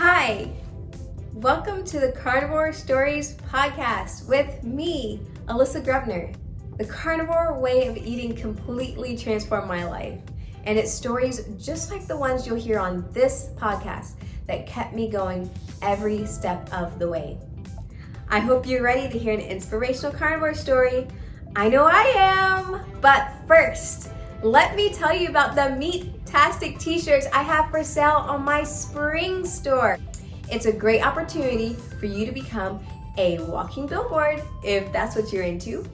Hi, welcome to the Carnivore Stories podcast with me, Alyssa Grubner. The carnivore way of eating completely transformed my life, and it's stories just like the ones you'll hear on this podcast that kept me going every step of the way. I hope you're ready to hear an inspirational carnivore story. I know I am, but first, let me tell you about the Meat-tastic t-shirts I have for sale on my spring store. It's a great opportunity for you to become a walking billboard if that's what you're into.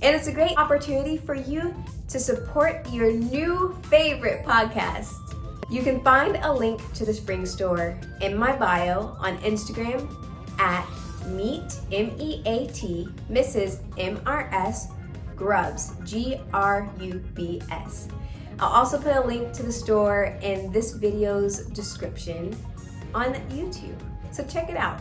And it's a great opportunity for you to support your new favorite podcast. You can find a link to the spring store in my bio on Instagram at Meat, M-E-A-T, Mrs. M-R-S, Grubs, G-R-U-B-S. I'll also put a link to the store in this video's description on YouTube. So check it out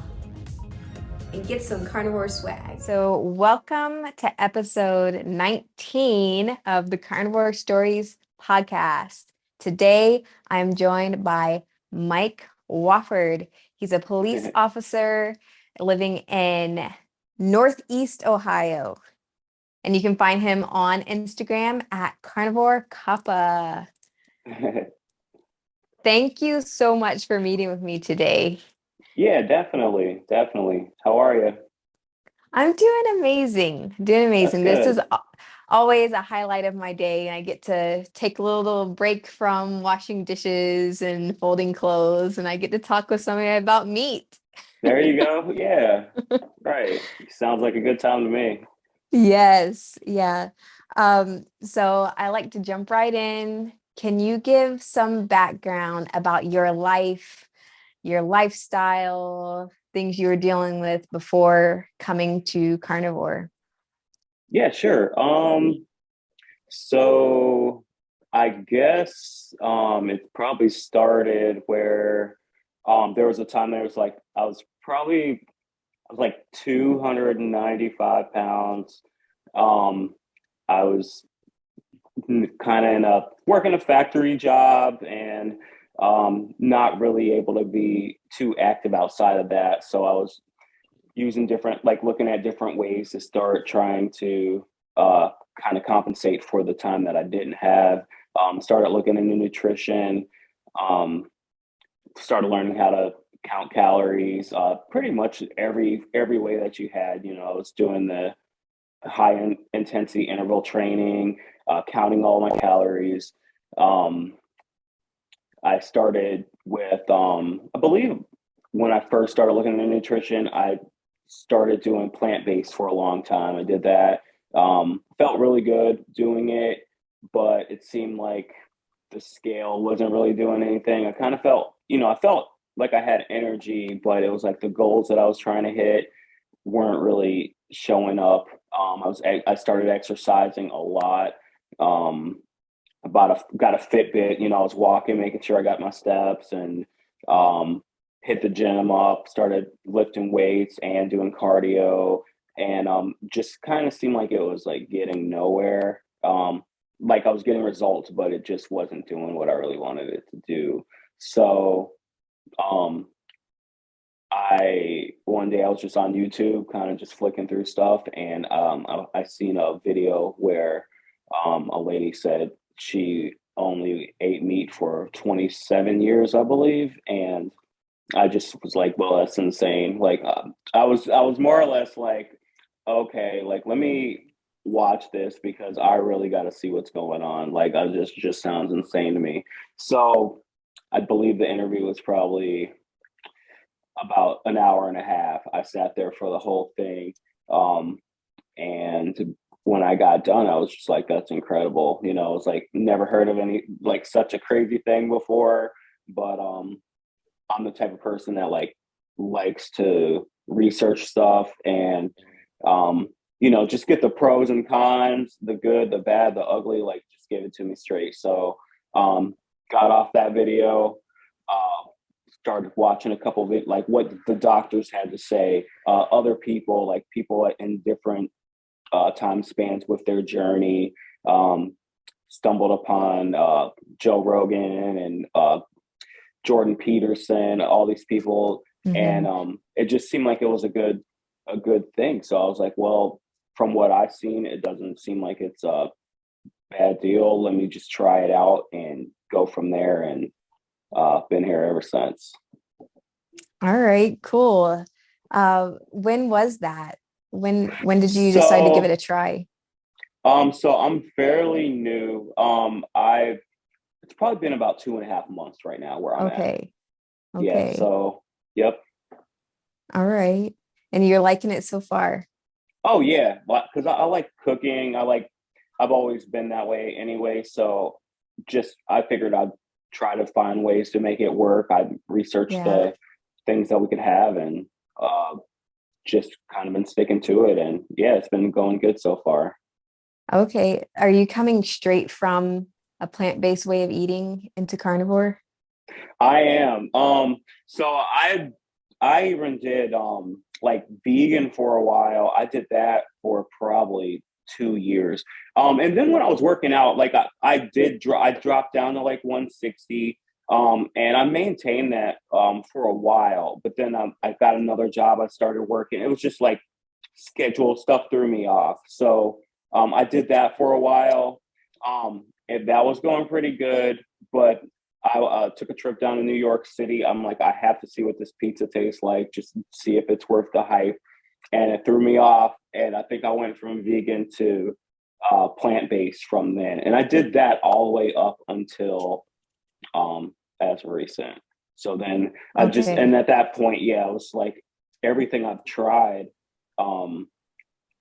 and get some carnivore swag. So welcome to episode 19 of the Carnivore Stories podcast. Today, I'm joined by Mike Wofford. He's a police officer living in Northeast Ohio. And you can find him on Instagram at Carnivore Kappa. Thank you so much for meeting with me today. Yeah, definitely. How are you? I'm doing amazing. That's This is good. always a highlight of my day. I get to take a little break from washing dishes and folding clothes, and I get to talk with somebody about meat. There you go. Yeah, right. Sounds like a good time to me. Yes, yeah. So I like to jump right in. Can you give some background about your life, your lifestyle, things you were dealing with before coming to carnivore? Yeah, sure. So I guess it probably started where there was a time there was like I was like 295 pounds. I was kind of in a working a factory job and not really able to be too active outside of that. So I was using different, like looking at different ways to start trying to kind of compensate for the time that I didn't have. Started looking into nutrition, um, started learning how to count calories, pretty much every way that you had. You know, I was doing the intensity interval training, counting all my calories. Um, I started with, I believe when I first started looking at nutrition, I started doing plant based for a long time. I did that. Felt really good doing it, but it seemed like the scale wasn't really doing anything. I kind of felt, I felt like I had energy, but it was like the goals that I was trying to hit weren't really showing up. I started exercising a lot. Um, got a Fitbit. You know, I was walking, making sure I got my steps, and hit the gym up. Started lifting weights and doing cardio, and just kind of seemed like it was like getting nowhere. Like I was getting results, but it just wasn't doing what I really wanted it to do. So um, I one day I was just on YouTube, kind of just flicking through stuff, and I seen a video where a lady said she only ate meat for 27 years, I believe, and I just was like, well, that's insane. Like, I was more or less like, okay, like let me watch this because I really got to see what's going on. Like, I just sounds insane to me. So I believe the interview was probably about an hour and a half. I sat there for the whole thing. And when I got done, I was just like, that's incredible. You know, it's like never heard of any like such a crazy thing before. But I'm the type of person that like likes to research stuff and just get the pros and cons, the good, the bad, the ugly, like just give it to me straight. So got off that video, started watching a couple of it, like what the doctors had to say, other people, like people in different time spans with their journey. Stumbled upon Joe Rogan and Jordan Peterson, all these people, and Hmm. it just seemed like it was a good thing. So I was like, well, from what I've seen, it doesn't seem like it's a bad deal. Let me just try it out and go from there. And been here ever since. All right, cool. When was that? When did you decide to give it So a try? so I'm fairly new. I It's probably been about 2.5 months right now where I'm at. Okay. Yeah. Okay. So yep. All right. And you're liking it so far? Oh yeah, because I like cooking. I've always been that way anyway. So just I figured I'd try to find ways to make it work. I researched Yeah. the things that we could have and uh, just kind of been sticking to it. And yeah, it's been going good so far. Okay. Are you coming straight from a plant-based way of eating into carnivore? I am. So I even did like vegan for a while. I did that for probably 2 years. And then when I was working out, like I dropped down to like 160. And I maintained that for a while, but then I got another job. I started working. It was just like schedule stuff threw me off. So I did that for a while. And that was going pretty good, but I took a trip down to New York City. I'm like, I have to see what this pizza tastes like, just see if it's worth the hype. And it threw me off. And I think I went from vegan to plant based from then. And I did that all the way up until as recent. So then and Okay. at that point, yeah, it was like everything I've tried, um,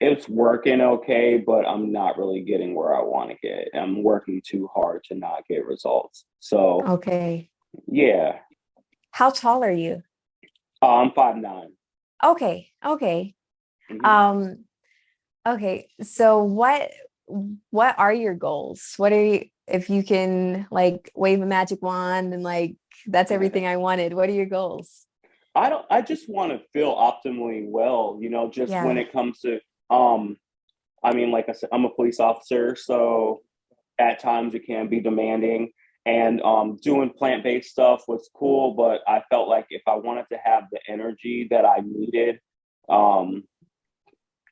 it's working okay, but I'm not really getting where I want to get. I'm working too hard to not get results. So Okay. yeah, How tall are you? I'm 5'9". Okay. Okay. Mm-hmm. Um, okay. So what are your goals? What are you, if you can like wave a magic wand and like that's everything I wanted, what are your goals? I just want to feel optimally well, just when Yeah. it comes to, um, I mean, like I said, I'm a police officer, so at times it can be demanding. And doing plant based stuff was cool, but I felt like if I wanted to have the energy that I needed, um,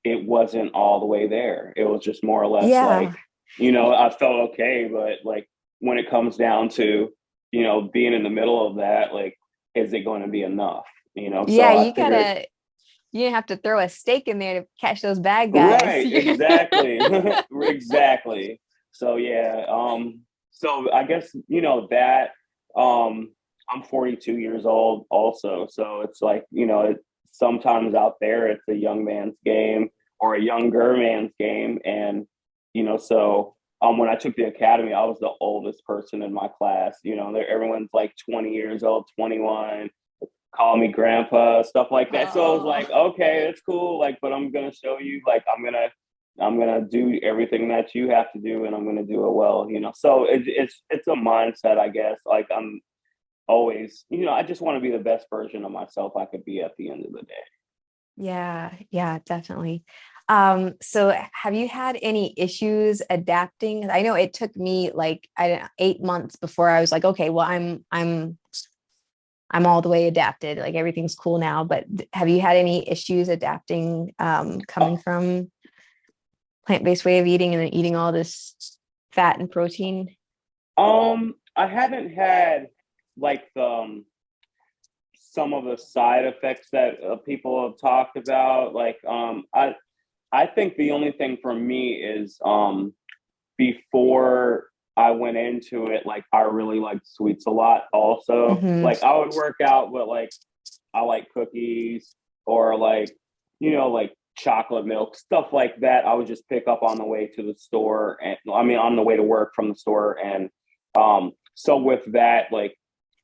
it wasn't all the way there. It was just more or less like, Yeah. I felt okay, but like when it comes down to, being in the middle of that, like, is it going to be enough? So Yeah, I figured, you have to throw a stake in there to catch those bad guys. right, exactly, exactly. So yeah, so I guess that I'm 42 years old also, so it's like sometimes out there it's a young man's game or a younger man's game, and so when I took the academy, I was the oldest person in my class. Everyone's like 20 years old, 21, call me grandpa, stuff like that. So I was Oh. like, okay, it's cool. Like, but I'm gonna show you, like, I'm gonna do everything that you have to do, and I'm gonna do it well. So it's a mindset, I guess. Like I'm always, I just want to be the best version of myself I could be at the end of the day. Yeah, yeah, definitely. So have you had any issues adapting? I know it took me like 8 months before I was like, okay, well, I'm all the way adapted. Like everything's cool now. But have you had any issues adapting, coming from plant-based way of eating and then eating all this fat and protein? I haven't had like some of the side effects that people have talked about. Like, I think the only thing for me is before I went into it, like I really like sweets a lot. Also, Hmm. like I would work out, but like I like cookies or like chocolate milk, stuff like that. I would just pick up on the way to the store, and I mean on the way to work from the store. And so with that, like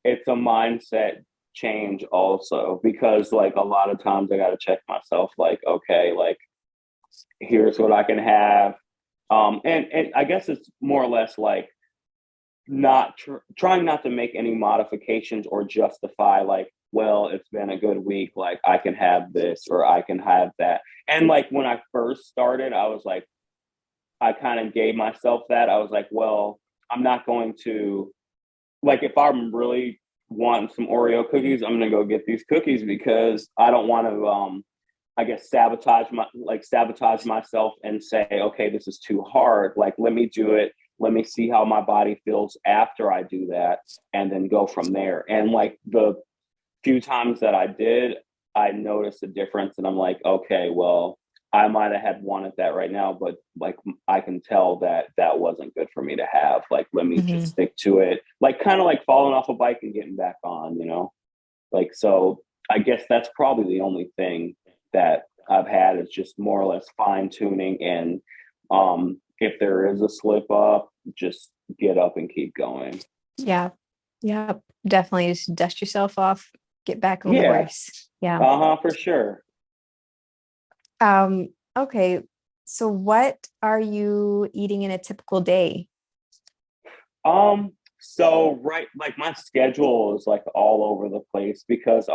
it's a mindset change also, because like a lot of times I got to check myself, like, okay, like here's what I can have. And I guess it's more or less like not trying not to make any modifications or justify, like, well, it's been a good week, like I can have this or I can have that. And like when I first started, I was like, I kind of gave myself that. I was like, well, I'm not going to, like, if I'm really want some Oreo cookies, I'm gonna go get these cookies because I don't want to I guess sabotage myself and say, okay, this is too hard. Like, let me do it. Let me see how my body feels after I do that, and then go from there. And like the few times that I did, I noticed a difference, and I'm like, okay, well, I might have had wanted that right now, but like I can tell that that wasn't good for me to have. Like, let me just Hmm. stick to it. Like, kind of like falling off a bike and getting back on, Like, so I guess that's probably the only thing that I've had is just more or less fine tuning. And if there is a slip up, just get up and keep going. Yeah. Yeah. Definitely just dust yourself off, get back on the Yeah. horse. Yeah. For sure. Okay. So what are you eating in a typical day? So right, like my schedule is like all over the place because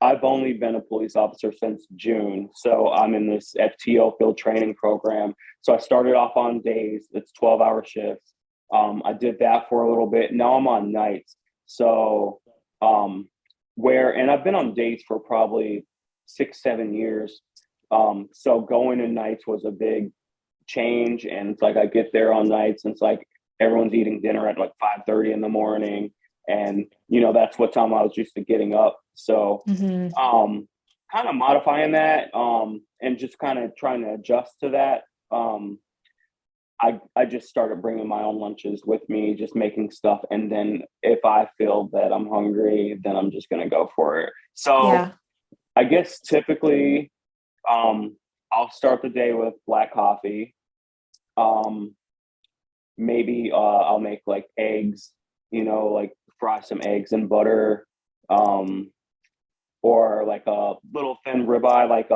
I've only been a police officer since June. So I'm in this FTO field training program. So I started off on days, it's 12-hour shifts. I did that for a little bit. Now I'm on nights. So and I've been on days for probably 6, 7 years. So going to nights was a big change. And it's like I get there on nights and it's like everyone's eating dinner at like 5:30 in the morning. And that's what time I was used to getting up. So Hmm. kind of modifying that and just kind of trying to adjust to that. I just started bringing my own lunches with me, just making stuff. And then if I feel that I'm hungry, then I'm just going to go for it. So Yeah. I guess typically I'll start the day with black coffee. Um, Maybe I'll make like eggs, like fry some eggs in butter, um, or like a little thin ribeye, like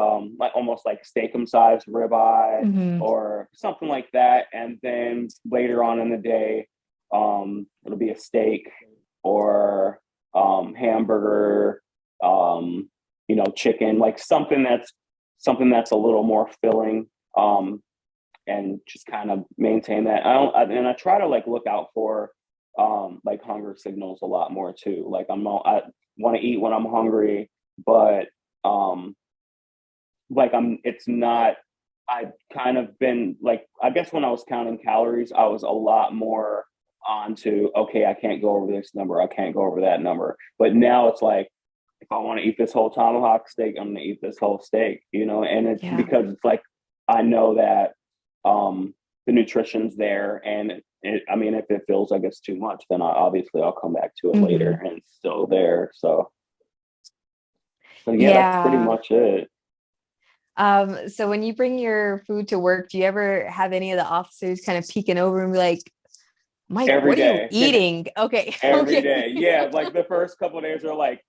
almost like steakum sized ribeye Hmm. or something like that. And then later on in the day, it'll be a steak or hamburger, chicken, like something that's a little more filling. And just kind of maintain that. And I try to like look out for like hunger signals a lot more too. Like I want to eat when I'm hungry, but like it's not. I've kind of been like, I guess when I was counting calories, I was a lot more onto, okay, I can't go over this number, I can't go over that number. But now it's like, if I want to eat this whole tomahawk steak, I'm going to eat this whole steak, and it's Yeah. because it's like, I know that the nutrition's there. And I mean, if it feels like it's too much, then obviously I'll come back to it later Hmm. and it's still there. So yeah, that's pretty Yeah. much it. So when you bring your food to work, do you ever have any of the officers kind of peeking over and be like, Mike, Every what are you day. eating? Okay. Every Okay. day. Yeah, like the first couple of days are like,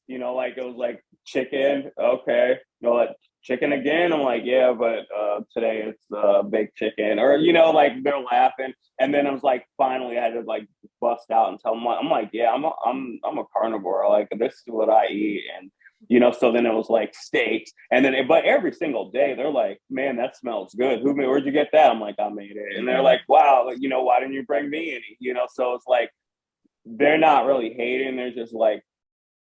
like it was like chicken. Okay, like chicken again. I'm like, yeah, but today it's baked chicken, or like they're laughing. And then I was like, finally, I had to like bust out and tell them, I'm like, yeah, I'm a carnivore. Like this is what I eat, and so then it was like steaks, and then but every single day they're like, man, that smells good. Where'd you get that? I'm like, I made it, and they're Mhm. like, wow, why didn't you bring me any? So it's like they're not really hating. They're just like,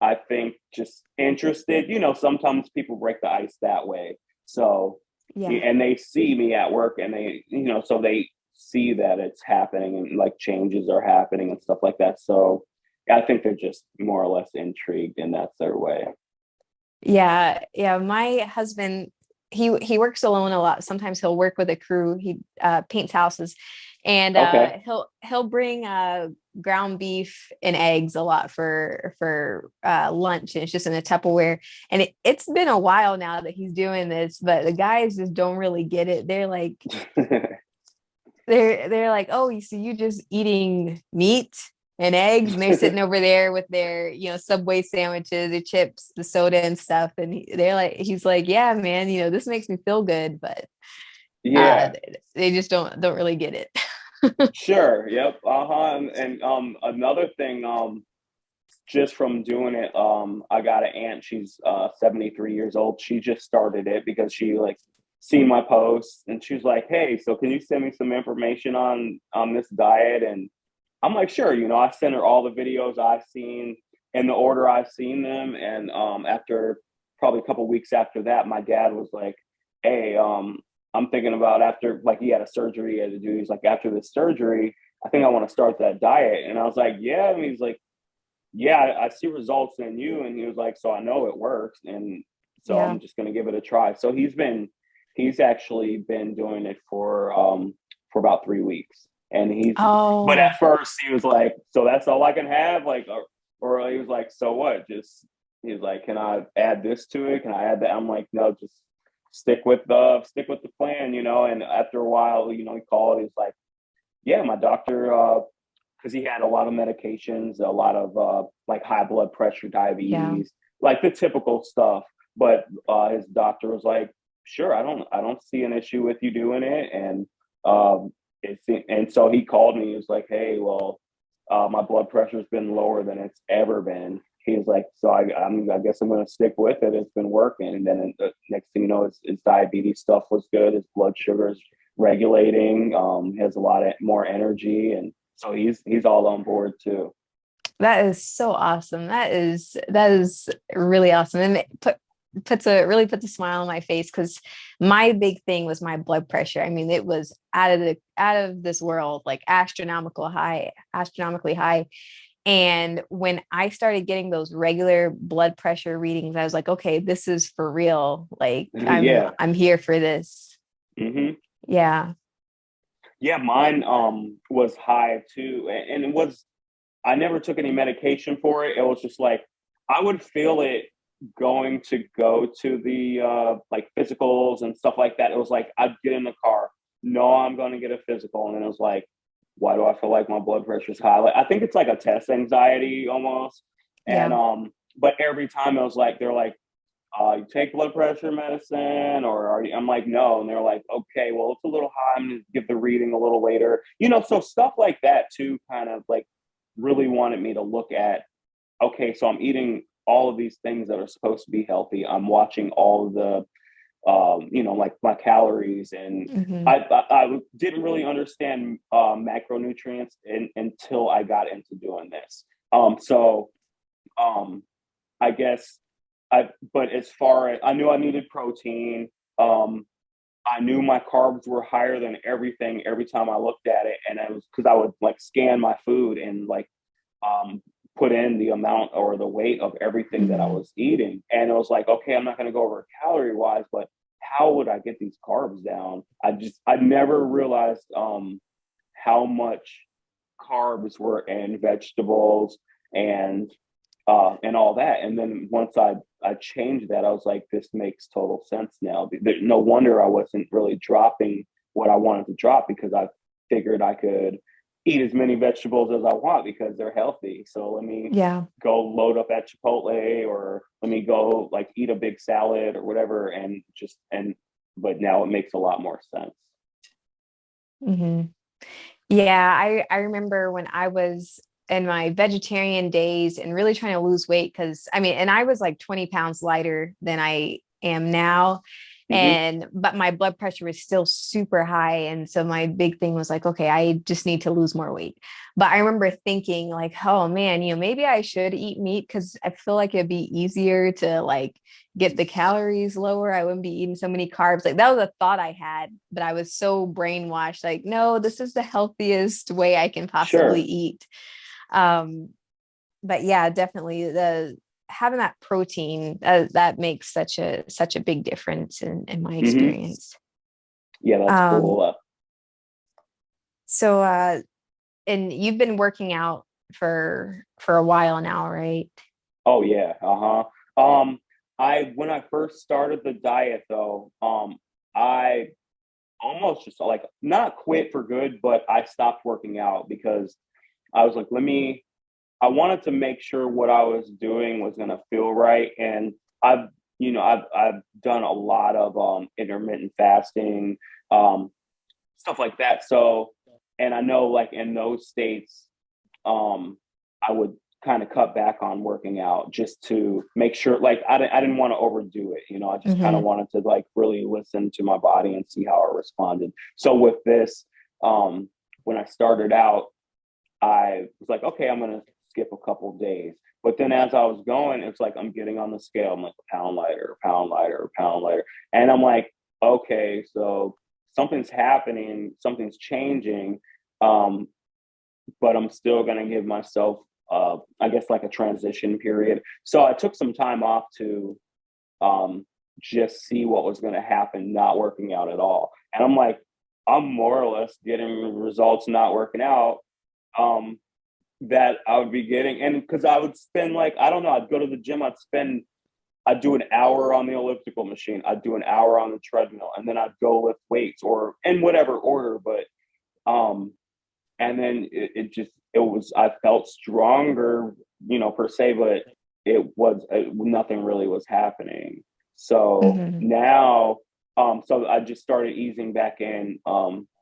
I think, just interested. Sometimes people break the ice that way. So, Yeah. and they see me at work and they, so they see that it's happening and like changes are happening and stuff like that. So I think they're just more or less intrigued and that's their way. Yeah. Yeah. My husband, he works alone a lot. Sometimes he'll work with a crew. He paints houses, and Okay. he'll bring ground beef and eggs a lot for lunch, and it's just in a Tupperware. And it's been a while now that he's doing this, but the guys just don't really get it. They're like, oh, you just eating meat and eggs, and they're sitting over there with their Subway sandwiches, their chips, the soda and stuff, and he's like, yeah, man, this makes me feel good, but uh Yeah. they just don't really get it. Sure. Yep. And another thing, just from doing it, I got an aunt, she's 73 years old. She just started it because she like seen my posts and she was like, hey, so can you send me some information on this diet? And I'm like, sure, I sent her all the videos I've seen in the order I've seen them. And after probably a couple weeks after that, my dad was like, hey, I'm thinking about after, like, he had a surgery he had to do. He's like, after this surgery, I think I want to start that diet. And I was like, yeah. And he's like, yeah, I see results in you. And he was like, so I know it works. And so Yeah. I'm just going to give it a try. So he's actually been doing it for about 3 weeks. And but Oh, at first he was like, so that's all I can have? Like, or he was like, so what? He's like, can I add this to it? Can I add that? I'm like, no, just stick with the plan, And after a while, he called. He's like, yeah, my doctor, because he had a lot of medications, a lot of like high blood pressure, yeah. diabetes, like the typical stuff. But his doctor was like, sure, I don't see an issue with you doing it. And so he called me. He was like, hey, well, my blood pressure's been lower than it's ever been. He was like, so I guess I'm going to stick with it. It's been working. And then the next thing you know, his diabetes stuff was good. His blood sugar's regulating. He has a lot of more energy, and so he's all on board too. That is so awesome. That is really awesome. And it puts a smile on my face because my big thing was my blood pressure. I mean, it was out of this world, like astronomically high. And when I started getting those regular blood pressure readings, I was like, okay, this is for real. Like Yeah. I'm here for this. Hmm. Yeah. Yeah, mine was high too, and it was I never took any medication for it. It was just like I would feel it going to go to the like physicals and stuff like that. It was like I'd get in the car, no, I'm going to get a physical, and then it was like, why do I feel like my blood pressure is high? Like, I think it's like a test anxiety almost, and Yeah. but every time it was like they're like, you take blood pressure medicine, or are you? I'm like, no, and they're like, okay, well, it's a little high. I'm gonna give the reading a little later, so stuff like that too, kind of like really wanted me to look at, okay, so I'm eating all of these things that are supposed to be healthy. I'm watching all of the, like my calories, and Hmm. I didn't really understand macronutrients until I got into doing this. So I guess but as far as I knew, I needed protein. Um, I knew my carbs were higher than everything every time I looked at it, and it was because I would like scan my food and like um, put in the amount or the weight of everything that I Hmm. was eating, and it was like, okay, I'm not going to go over calorie wise, but how would I get these carbs down? I never realized how much carbs were in vegetables and and all that. And then once I changed that, I was like, this makes total sense now. No wonder I wasn't really dropping what I wanted to drop, because I figured I could eat as many vegetables as I want because they're healthy. So let me Yeah. go load up at Chipotle, or let me go like eat a big salad or whatever, but now it makes a lot more sense. Hmm. Yeah, I remember when I was in my vegetarian days and really trying to lose weight because I mean, and I was like 20 pounds lighter than I am now. Hmm. But my blood pressure was still super high. And so my big thing was like, okay, I just need to lose more weight. But I remember thinking like, oh man, maybe I should eat meat because I feel like it'd be easier to like get the calories lower. I wouldn't be eating so many carbs. Like that was a thought I had, but I was so brainwashed. Like, no, this is the healthiest way I can possibly Sure. eat. Um, but yeah, definitely the having that protein that makes such a big difference in my Hmm. experience. Yeah, that's Um, cool. so and you've been working out for a while now, right? Oh yeah, uh-huh. I when I first started the diet though, I almost just like not quit for good, but I stopped working out because I was like, I wanted to make sure what I was doing was gonna feel right. And I've I've done a lot of intermittent fasting, um, stuff like that. So, and I know like in those states, I would kind of cut back on working out just to make sure, like, I didn't want to overdo it. I just kind of Mm-hmm. wanted to like really listen to my body and see how it responded. So with this, when I started out, I was like, okay, I'm gonna skip a couple days. But then as I was going, it's like I'm getting on the scale. I'm like a pound lighter, a pound lighter, a pound lighter. And I'm like, okay, so something's happening, something's changing. Um, but I'm still gonna give myself I guess like a transition period. So I took some time off to um just see what was gonna happen, not working out at all. And I'm like, I'm more or less getting results not working out. Um, that I would be getting. And because I would spend like, I don't know, I'd go to the gym, I'd do an hour on the elliptical machine, I'd do an hour on the treadmill, and then I'd go lift weights or in whatever order. But, and then I felt stronger, per se, but nothing really was happening. So Mhm. now, so I just started easing back in,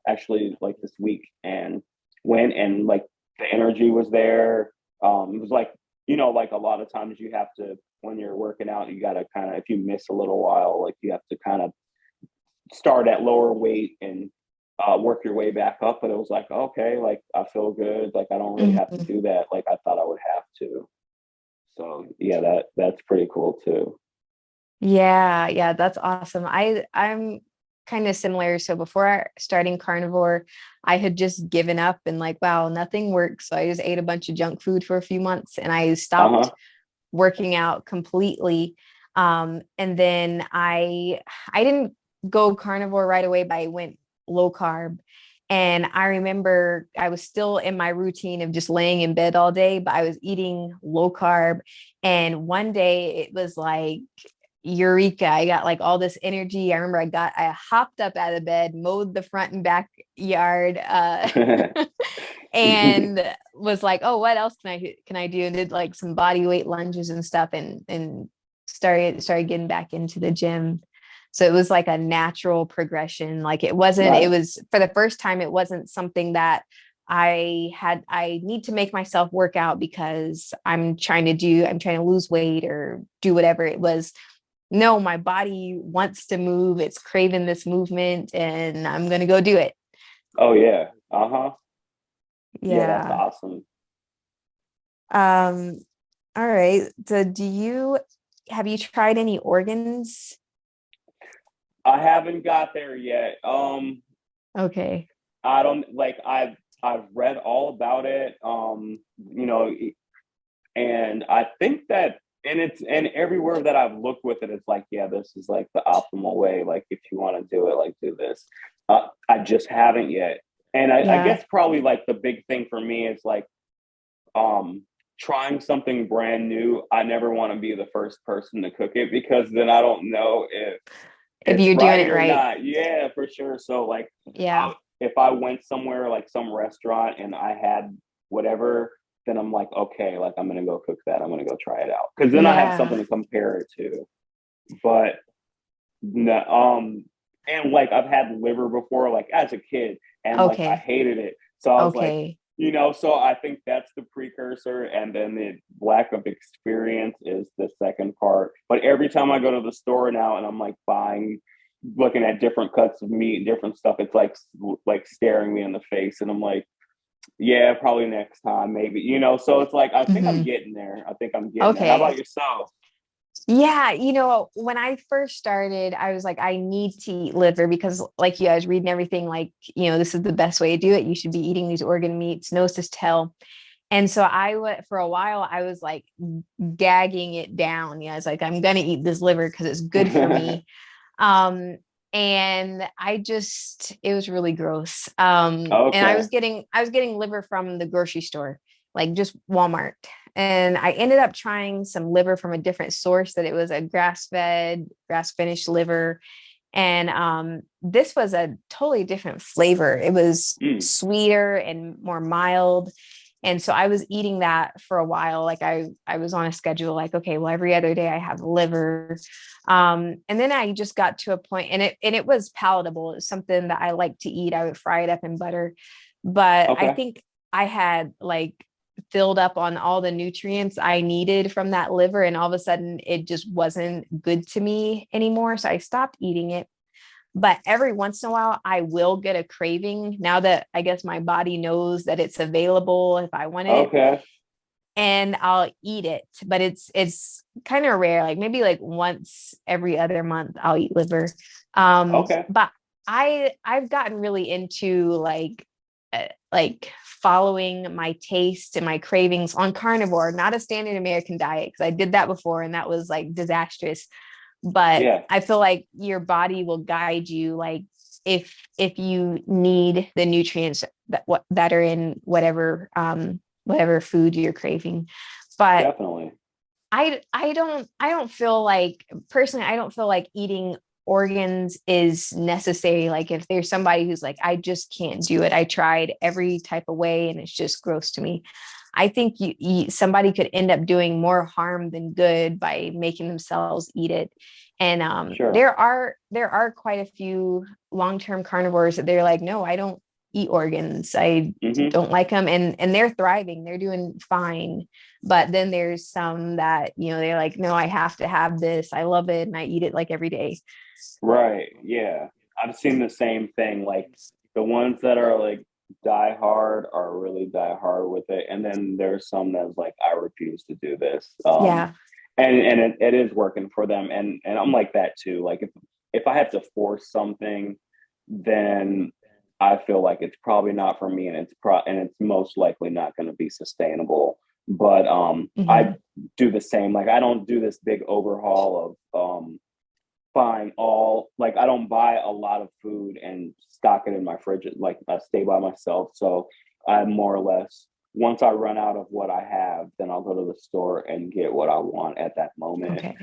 actually like this week, and went, and like the energy was there. It was like, like a lot of times you have to, when you're working out, you got to kind of, if you miss a little while, like you have to kind of start at lower weight and work your way back up. But it was like, okay, like I feel good. Like I don't really have to Mhm. do that. Like I thought I would have to. So yeah, that's pretty cool too. Yeah, yeah, that's awesome. I'm kind of similar. So before starting carnivore, I had just given up and like, wow, nothing works. So I just ate a bunch of junk food for a few months and I Uh stopped huh. working out completely. And then I didn't go carnivore right away, but I went low carb. And I remember I was still in my routine of just laying in bed all day, but I was eating low carb. And one day it was like, eureka, I got like all this energy. I remember I hopped up out of bed, mowed the front and back yard, and was like, oh, what else can I do? And did like some body weight lunges and stuff, and started getting back into the gym. So it was like a natural progression. Like it Nice. was for the first time, it wasn't something that I need to make myself work out because I'm trying to lose weight or do whatever it was. No, my body wants to move. It's craving this movement and I'm going to go do it. Oh yeah. Uh huh. Yeah, that's Yeah. awesome. Um, all right. So have you tried any organs? I haven't got there yet. Okay. I don't like. I've read all about it. And I think that, and everywhere that I've looked with it, it's like, yeah, this is like the optimal way. Like if you want to do it, like do this. I just haven't yet. And I Yeah. guess probably like the big thing for me is like um trying something brand new. I never want to be the first person to cook it, because then I don't know if If it's you're doing right it or right. not. Yeah, for sure. So like Yeah. if I went somewhere like some restaurant and I had whatever, then I'm like, okay, like I'm gonna go cook that. I'm gonna go try it out, because then I have Yeah. something to compare it to. But no, and like I've had liver before, like as a kid, and like I Okay. hated it. So I was like, Okay. so I think that's the precursor, and then the lack of experience is the second part. But every time I go to the store now and I'm like looking at different cuts of meat and different stuff, it's like staring me in the face, and I'm like, yeah, probably next time, maybe. So it's like I think I'm Mhm. getting there. I think I'm getting there. How Okay. about yourself? Yeah, when I first started, I was like, I need to eat liver because, like you, I was reading everything like, this is the best way to do it. You should be eating these organ meats, nose to tail. And so I went for a while, I was like gagging it down. Yeah, it's like, I'm gonna eat this liver because it's good for me. Um, and it was really gross. And Okay. I was getting liver from the grocery store, like just Walmart. And I ended up trying some liver from a different source that it was a grass-fed, grass-finished liver. And this was a totally different flavor. It was Mm. sweeter and more mild. And so I was eating that for a while. Like I was on a schedule, like, okay, well, every other day I have liver. And then I just got to a point and it was palatable. It was something that I like to eat. I would fry it up in butter. But I Okay. think I had like filled up on all the nutrients I needed from that liver. And all of a sudden it just wasn't good to me anymore. So I stopped eating it. But every once in a while, I will get a craving now that I guess my body knows that it's available if I want it, Okay. and I'll eat it. But it's kind of rare, like maybe like once every other month I'll eat liver. Okay. But I've gotten really into like following my taste and my cravings on carnivore, not a standard American diet, because I did that before and that was like disastrous. But Yeah. I feel like your body will guide you, like if you need the nutrients that are in whatever food you're craving. But Definitely. I don't feel like, personally, I don't feel like eating organs is necessary. Like if there's somebody who's like, I just can't do it, I tried every type of way and it's just gross to me, I think somebody could end up doing more harm than good by making themselves eat it. And Sure. there are quite a few long-term carnivores that they're like, no, I don't eat organs, I Hmm. don't like them, and they're thriving, they're doing fine. But then there's some that, they're like, no, I have to have this, I love it, and I eat it like every day. Right. Yeah. I've seen the same thing. Like the ones that are like die hard are really die hard with it. And then there's some that's like, I refuse to do this. Yeah. And it is working for them. And I'm like that too. Like if I have to force something, then I feel like it's probably not for me, and it's most likely not going to be sustainable. But I Mhm. do the same. Like I don't do this big overhaul of buying all, like I don't buy a lot of food and stock it in my fridge. Like I stay by myself, so I more or less, once I run out of what I have, then I'll go to the store and get what I want at that moment. Okay.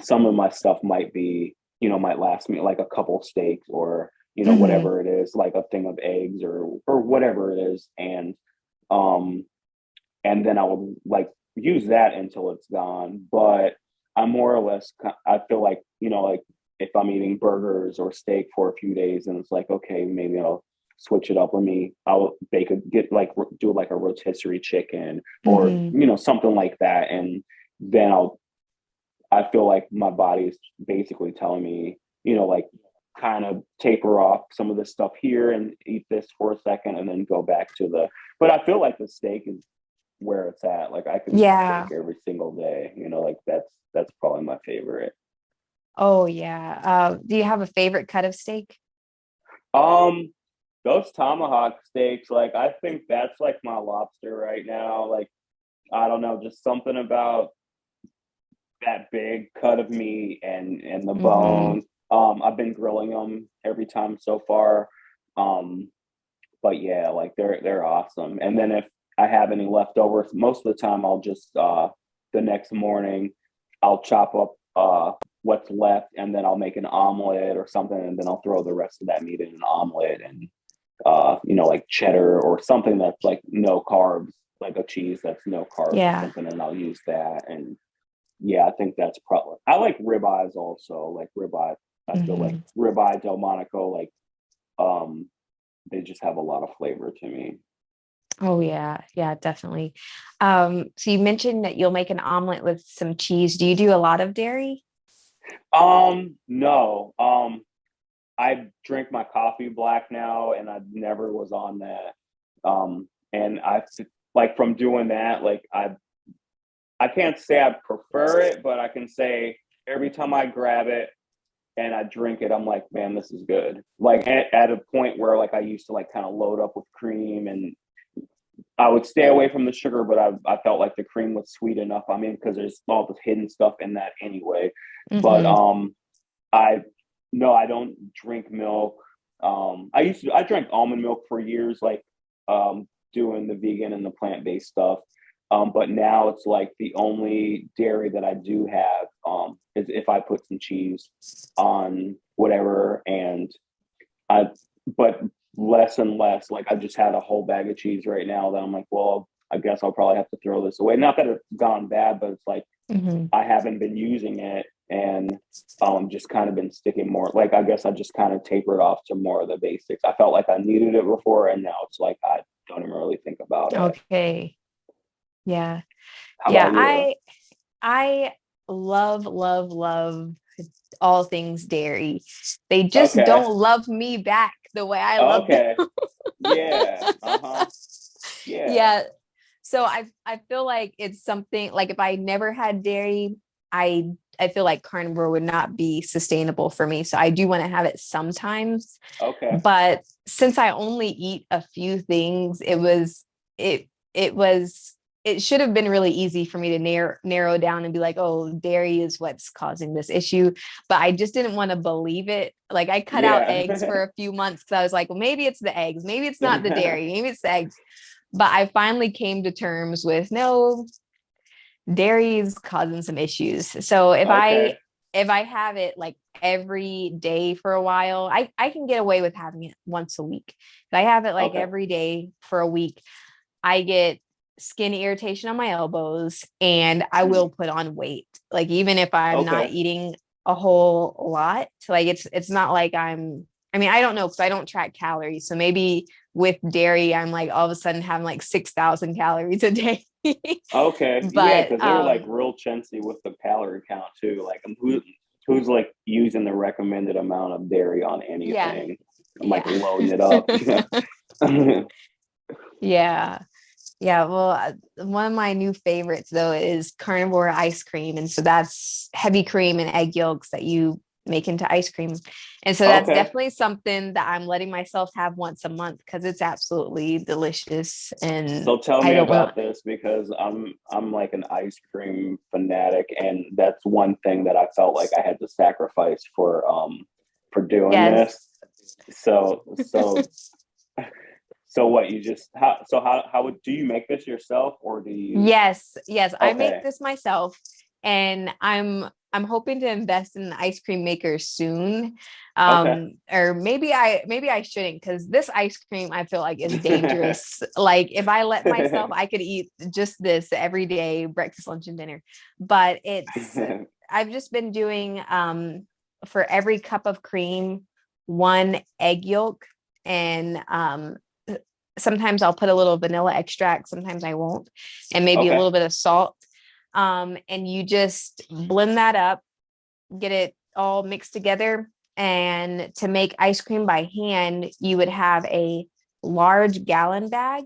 Some of my stuff might be, might last me like a couple steaks, or Mhm. whatever it is, like a thing of eggs, or whatever it is, um and then I would like use that until it's gone. But I'm more or less, I feel like, like if I'm eating burgers or steak for a few days, and it's like, okay, maybe I'll switch it up. I'll get like, do like a rotisserie chicken, or, Mhm. something like that. And then I feel like my body is basically telling me, like kind of taper off some of this stuff here and eat this for a second and then go back to but I feel like the steak is where it's at. Like I could eat steak Yeah. every single day. Like that's probably my favorite. Oh yeah. Do you have a favorite cut of steak? Um, those tomahawk steaks, like I think that's like my lobster right now. Like I don't know, just something about that big cut of meat and the Mhm. bone. I've been grilling them every time so far. Um, but yeah, like they're awesome. And then if I have any leftovers, most of the time I'll just the next morning I'll chop up what's left, and then I'll make an omelet or something, and then I'll throw the rest of that meat in an omelet, and like cheddar or something that's like no carbs, like a cheese that's no carbs or Yeah. something, and I'll use that. And yeah, I think that's probably, I like ribeyes also. Like ribeye, I feel like Mhm. ribeye Delmonico, like um they just have a lot of flavor to me. Oh yeah. Yeah, definitely. So you mentioned that you'll make an omelet with some cheese. Do you do a lot of dairy? No. I drink my coffee black now, and I never was on that. And I like from doing that, like I can't say I prefer it, but I can say every time I grab it and I drink it, I'm like, man, this is good. Like at a point where like I used to like kind of load up with cream, and I would stay away from the sugar, but I felt like the cream was sweet enough. I mean, because there's all the hidden stuff in that anyway. But Mhm. I no, I don't drink milk. I drank almond milk for years, like doing the vegan and the plant based stuff. But now it's like the only dairy that I do have is if I put some cheese on whatever, and I but less and less. Like I just had a whole bag of cheese right now that I'm like, well, I guess I'll probably have to throw this away. Not that it's gone bad, but it's like Mhm. I haven't been using it, and just kind of been sticking more. Like I guess I just kind of tapered off to more of the basics. I felt like I needed it before, and now it's like I don't even really think about it. Okay. Yeah. How Yeah. about you? I love all things dairy. They just Okay. don't love me back the way I love them. Okay. Yeah. Uh-huh. Yeah. Yeah. So I feel like it's something like if I never had dairy, I feel like carnivore would not be sustainable for me. So I do want to have it sometimes. Okay. But since I only eat a few things, it was it should have been really easy for me to narrow down and be like, oh, dairy is what's causing this issue. But I just didn't want to believe it. Like I cut out eggs Yeah. for a few months because I was like, well, maybe it's the eggs, maybe it's not the dairy, maybe it's the eggs. But I finally came to terms with no, dairy is causing some issues. So Okay. if I have it like every day for a while, I can get away with having it once a week. If I have it like Okay. every day for a week, I get skin irritation on my elbows and I will put on weight. Like even if I'm not Okay. eating a whole lot, like it's not like I mean, I don't know because I don't track calories. So maybe with dairy, I'm like all of a sudden having like 6,000 calories a day. Okay. Yeah, But because they're like real chintzy with the calorie count too. Like who's like using the recommended amount of dairy on yeah, anything? I'm like yeah. loading it up. Yeah. Yeah, well, one of my new favorites though is carnivore ice cream, and so that's heavy cream and egg yolks that you make into ice cream, and so that's Okay. definitely something that I'm letting myself have once a month because it's absolutely delicious, and So tell I me don't want. about this because I'm like an ice cream fanatic, and that's one thing that I felt like I had to sacrifice for doing Yes. this. So what you just how would do you make this yourself or do you Yes, I make okay. this myself, and I'm hoping to invest in an ice cream maker soon. Okay. Or maybe I shouldn't because this ice cream I feel like is dangerous. Like if I let myself, I could eat just this every day, breakfast, lunch, and dinner. But I've just been doing for every cup of cream, one egg yolk, and sometimes I'll put a little vanilla extract, sometimes I won't, and maybe a Okay. little bit of salt. And you just blend that up, get it all mixed together. And to make ice cream by hand, you would have a large gallon bag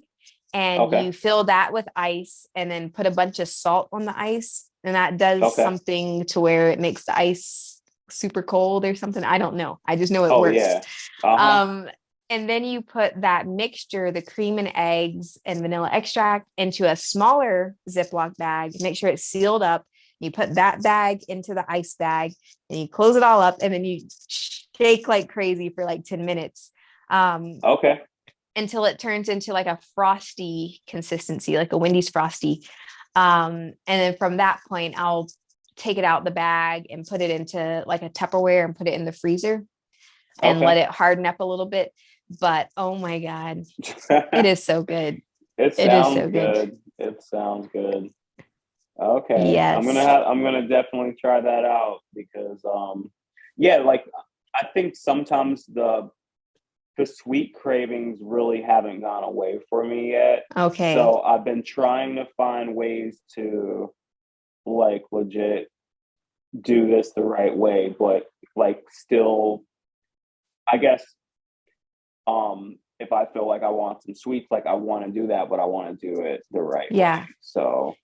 and Okay. you fill that with ice and then put a bunch of salt on the ice. And that does Okay. something to where it makes the ice super cold or something. I don't know. I just know it Oh works. yeah. Uh-huh. Um, and then you put that mixture, the cream and eggs and vanilla extract, into a smaller Ziploc bag. Make sure it's sealed up. You put that bag into the ice bag and you close it all up. And then you shake like crazy for like 10 minutes Okay. until it turns into like a frosty consistency, like a Wendy's frosty. And then from that point, I'll take it out the bag and put it into like a Tupperware and put it in the freezer and Okay. let it harden up a little bit. But oh my God, it is so good. It It is sounds so good. good. It sounds good. Okay. Yes. I'm gonna definitely try that out because yeah, like I think sometimes the sweet cravings really haven't gone away for me yet. Okay. So I've been trying to find ways to like legit do this the right way, but like still I guess if I feel like I want some sweets, like I want to do that, but I want to do it the right way. Yeah. So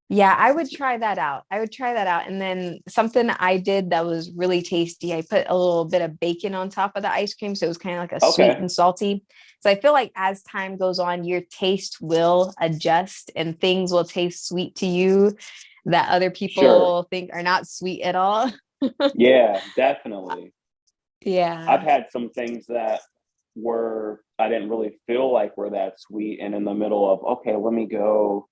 Yeah, I would try that out. I would try that out. And then something I did that was really tasty, I put a little bit of bacon on top of the ice cream. So it was kind of like a sweet okay. and salty. So I feel like as time goes on, your taste will adjust and things will taste sweet to you that other Sure. people think are not sweet at all. Yeah, definitely. I've Yeah. had some things that were I didn't really feel like were that sweet, and in the middle of okay, let me go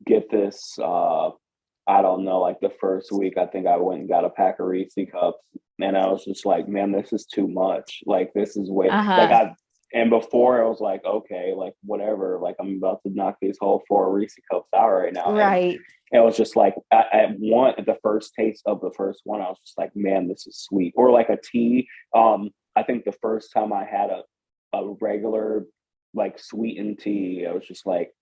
get this. I don't know, like the first week, I think I went and got a pack of Reese cups, and I was just like, man, this is too much. Like this is way like Uh-huh. I. And before I was like, okay, like whatever, like I'm about to knock these whole four Reese cups out right now, and Right. it was just like at the first taste of the first one, I was just like, man, this is sweet. Or like a tea. I think the first time I had a regular like sweetened tea, I was just like,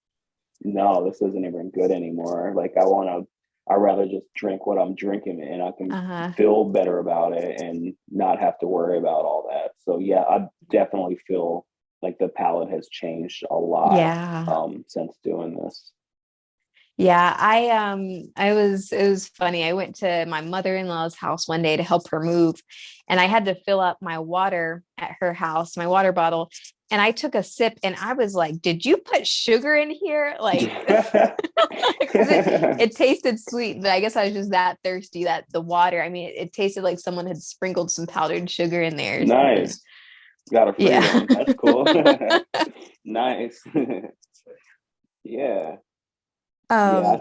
no, this isn't even good anymore. Like I want to I'd rather just drink what I'm drinking and I can Uh-huh. feel better about it and not have to worry about all that. So yeah, I definitely feel like the palate has changed a lot Yeah. since doing this. Yeah, it was funny. I went to my mother-in-law's house one day to help her move, and I had to fill up my water at her house, my water bottle. And I took a sip and I was like, did you put sugar in here? Like, because it tasted sweet, but I guess I was just that thirsty that the water, I mean, it tasted like someone had sprinkled some powdered sugar in there or something. Nice. Got a free Yeah. one. That's cool. Nice. Yeah. Yeah. Um,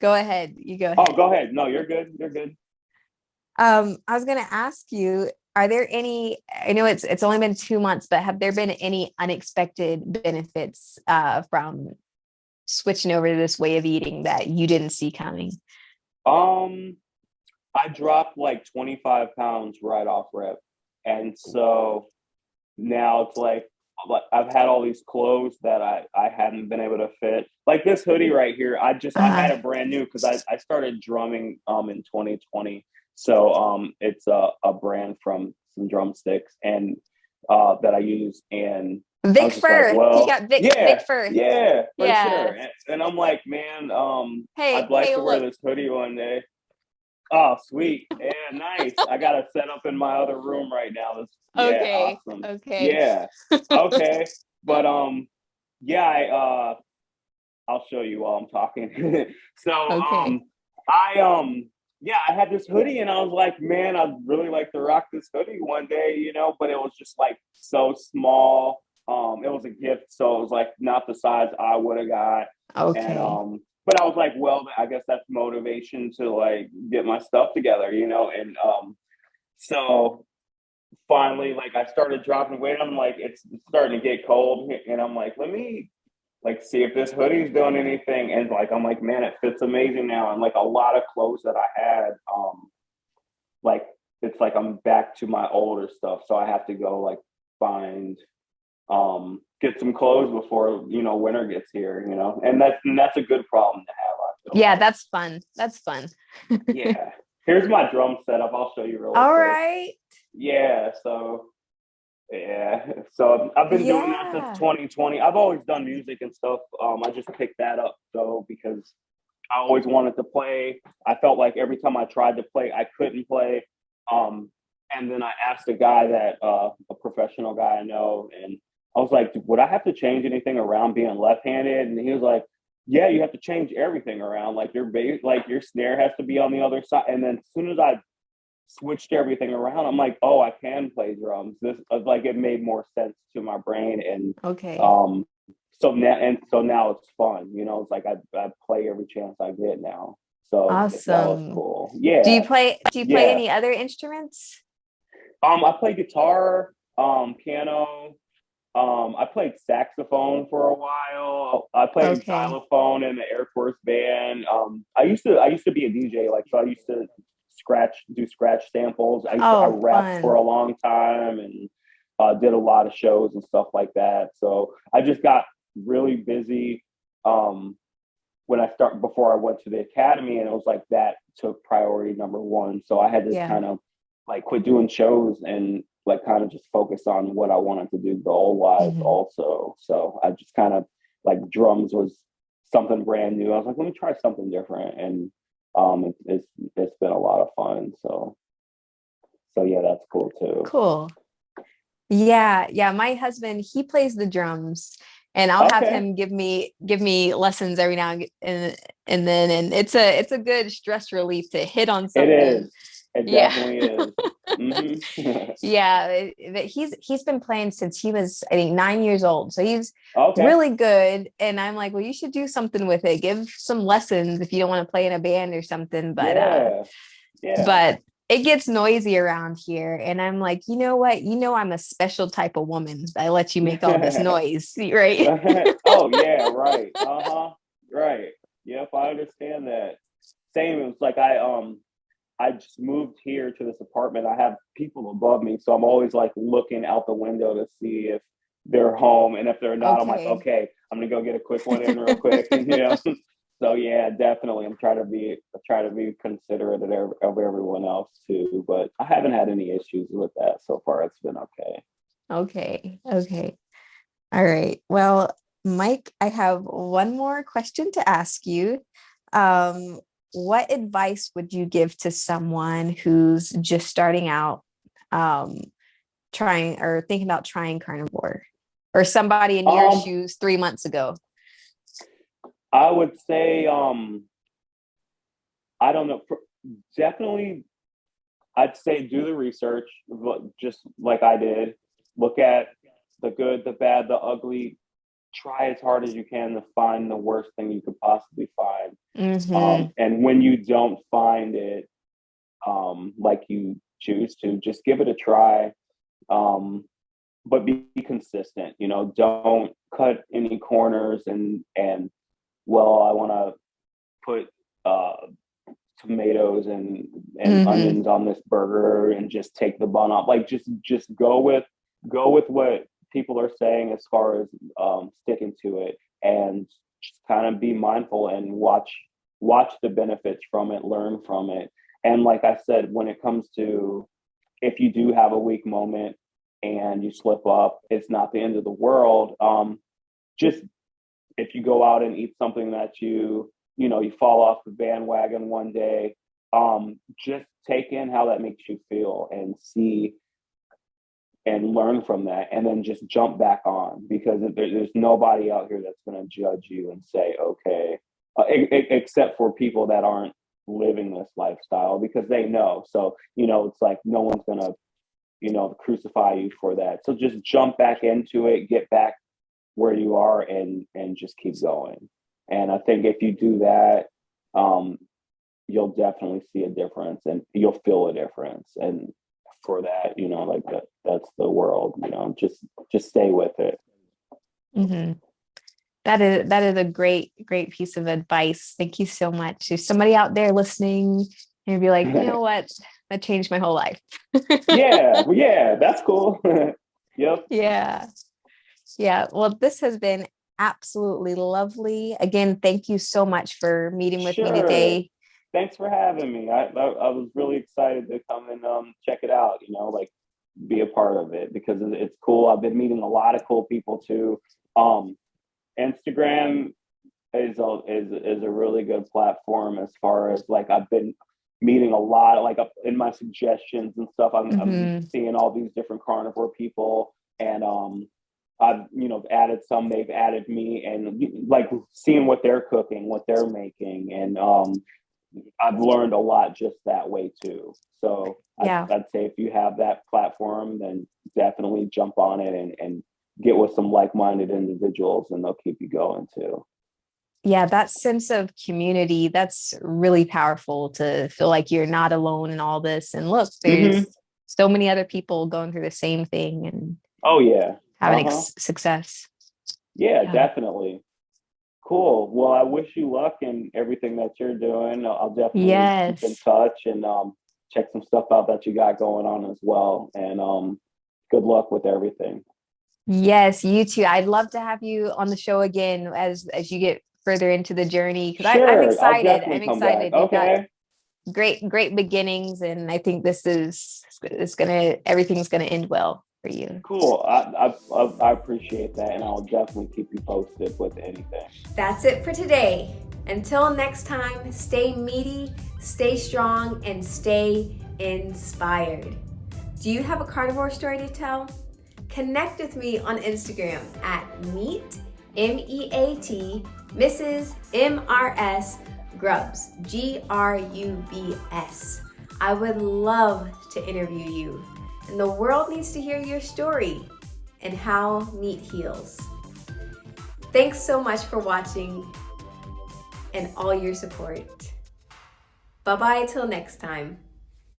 go ahead. You go Oh, ahead. go ahead. No, you're good. You're good. I was gonna ask you, are there any, I know it's only been 2 months, but have there been any unexpected benefits from switching over to this way of eating that you didn't see coming? Um, I dropped like 25 pounds right off rip. And so now it's like I've had all these clothes that I hadn't been able to fit. Like this hoodie right here, I had Uh, it brand new because I started drumming in 2020. So it's a brand from some drumsticks and that I use. And I Vic was just like, Fur. He well, got Vic yeah, Fur. yeah, for sure. Yeah. And I'm like, man, Hey, I'd like hey, to wear look. this hoodie one day. Oh, sweet. Yeah, nice. I got it set up in my other room right now. Yeah, Okay. awesome. Okay. Yeah. Okay. But yeah, I'll show you while I'm talking. So Okay. I yeah, I had this hoodie and I was like, man, I'd really like to rock this hoodie one day, but it was just like so small. It was a gift, so it was like not the size I would have got. And Okay. but I was like, well, I guess that's motivation to like get my stuff together. And so finally, like I started dropping weight. I'm like, it's starting to get cold, and I'm like, let me like see if this hoodie's doing anything. And like I'm like, man, it fits amazing now. And like a lot of clothes that I had, like it's like I'm back to my older stuff. So I have to go like find get some clothes before winter gets here. And that's a good problem to have, I feel Yeah, like. that's fun. That's fun. Yeah. Here's my drum setup. I'll show you really All quick. right. Yeah, so yeah. So I've been doing that since Yeah. 2020. I've always done music and stuff. I just picked that up though because I always wanted to play. I felt like every time I tried to play, I couldn't play. Um, and then I asked a guy that a professional guy I know, and I was like, would I have to change anything around being left-handed? And he was like, yeah, you have to change everything around. Like your bass, like your snare has to be on the other side. And then as soon as I switched everything around, I'm like, oh, I can play drums. This like it made more sense to my brain, and Okay. um, so now it's fun. It's like I play every chance I get now. So that was Awesome. cool. Do Yeah, you play yeah. any other instruments? I play guitar, piano. I played saxophone for a while. I played Okay. xylophone in the Air Force band. I used to be a DJ, like so. I used to do scratch samples. I Oh, rapped for fun. a long time and did a lot of shows and stuff like that. So I just got really busy um, before I went to the academy, and it was like that took priority number one. So I had to Yeah. kind of like quit doing shows and like kind of just focus on what I wanted to do goal wise Mhm. also. So I just kind of like drums was something brand new. I was like, let me try something different, and it's been a lot of fun. So yeah, that's cool too. Cool. Yeah, yeah. My husband, he plays the drums, and I'll have Okay, him give me lessons every now and then, and it's a good stress relief to hit on it something. is. It Yeah. definitely is. Hmm. Yeah, but he's been playing since he was, I think, 9 years old. So he's Okay. really good. And I'm like, well, you should do something with it. Give some lessons if you don't want to play in a band or something. Yeah. Yeah. But it gets noisy around here. And I'm like, you know what? I'm a special type of woman. I let you make all this noise, right? Oh yeah, right. Uh-huh. Right. Yep, I understand that. Same. It's like I just moved here to this apartment. I have people above me, so I'm always like looking out the window to see if they're home. And if they're not, I'm like, Okay. okay, I'm gonna go get a quick one in real quick. So yeah, definitely. I try to be considerate of everyone else too, but I haven't had any issues with that so far. It's been okay. Okay. All right. Well, Mike, I have one more question to ask you. Um, what advice would you give to someone who's just starting out, trying or thinking about trying carnivore, or somebody in your Um, shoes 3 months ago? I would say, I don't know, definitely, I'd say do the research, just like I did. Look at the good, the bad, the ugly. Try as hard as you can to find the worst thing you could possibly find. Mm-hmm. And when you don't find it, like you choose to, just give it a try. But be consistent. Don't cut any corners and well, I want to put tomatoes and Mm-hmm. onions on this burger and just take the bun off. Like just go with what people are saying as far as sticking to it, and just kind of be mindful and watch the benefits from it, learn from it. And like I said, when it comes to, if you do have a weak moment and you slip up, it's not the end of the world. Just if you go out and eat something that you fall off the bandwagon one day, just take in how that makes you feel and see and learn from that, and then just jump back on, because there's nobody out here that's going to judge you and say okay, except for people that aren't living this lifestyle, because they know. So it's like no one's going to crucify you for that. So just jump back into it, get back where you are, and just keep going. And I think if you do that, you'll definitely see a difference, and you'll feel a difference. And for that, like that's the world. Just stay with it. Mm-hmm. That is a great piece of advice. Thank you so much. There's somebody out there listening and be like, you know what? That changed my whole life. Yeah, that's cool. Yep. Yeah. Yeah. Well, this has been absolutely lovely. Again, thank you so much for meeting with me Sure. today. Thanks for having me. I was really excited to come and check it out. Like be a part of it, because it's cool. I've been meeting a lot of cool people too. Um, Instagram is a really good platform, as far as like I've been meeting a lot, like in my suggestions and stuff. I'm Mm-hmm. seeing all these different carnivore people, and I've added some, they've added me, and like seeing what they're cooking, what they're making, and I've learned a lot just that way too. So Yeah. I'd say if you have that platform, then definitely jump on it and get with some like-minded individuals, and they'll keep you going too. Yeah. That sense of community, that's really powerful, to feel like you're not alone in all this. And look, Hmm. there's so many other people going through the same thing and Oh yeah. having Uh-huh. success. Yeah, Yeah. definitely. Cool. Well, I wish you luck in everything that you're doing. I'll definitely keep in Yes. touch and check some stuff out that you got going on as well. And good luck with everything. Yes, you too. I'd love to have you on the show again as you get further into the journey, because I'm Sure, I'll excited. definitely I'm come back. excited. You've got Okay. great beginnings, and I think this is gonna everything's gonna end well for you. Cool. I appreciate that, and I'll definitely keep you posted with anything. That's it for today. Until next time, stay meaty, stay strong, and stay inspired. Do you have a carnivore story to tell? Connect with me on Instagram at meet, MEAT, Mrs. MRS Grubs, GRUBS. I would love to interview you, and the world needs to hear your story and how meat heals. Thanks so much for watching and all your support. Bye-bye till next time.